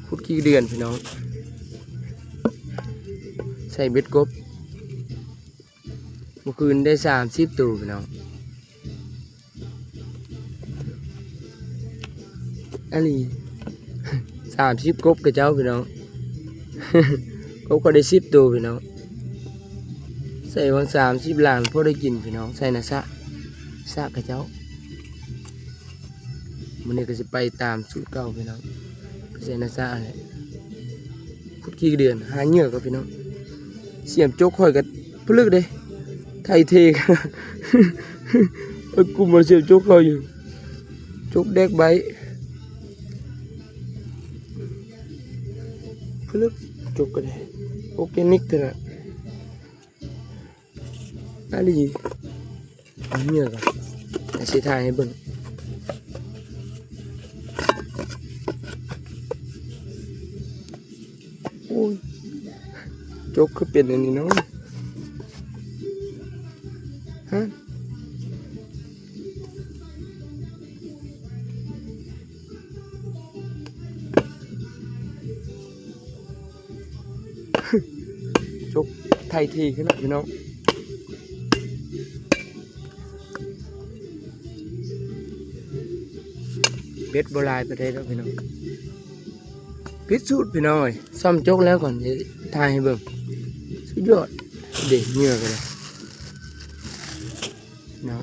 พุดขี้เดือนพี่น้องใส่เบ็ดกบเมื่อคืนได้30 ตัวพี่น้องอันนี้30กบกับเจ้าพี่น้อง กบก็ได้10 ตัวพี่น้องใส่วัง30 หลานพอได้กินพี่น้องใส่นะสะกับเจ้ามันนี่ก็จะไปตามสูตรเก่าพี่น้องใส่นะสะอะไรพุดขี้เดือนหาเหยื่อกับพี่น้องเสียมโจกข่อยกับพลึกเด้ไทยเทกันกูมาเสียมโจกข่อยอยู่โจกแดกใบพลึกโจกกันเลยโอเคนิกเถอะอะไรเหยื่อกันแต่สีทายให้เบิ่งโอ้ยโจกคือเป็นอันนี้เนาะฮะโจกไทยทีขึ้นหน่อยพี่น้องเบ็ดโบราณไปได้แล้วพี่น้องพิสูจน์พี่น้อยซ่อมโจกแล้วก่อนจะทายให้เบิ่งสุดยอดเด็กเหงื่อกันเลยเนาะ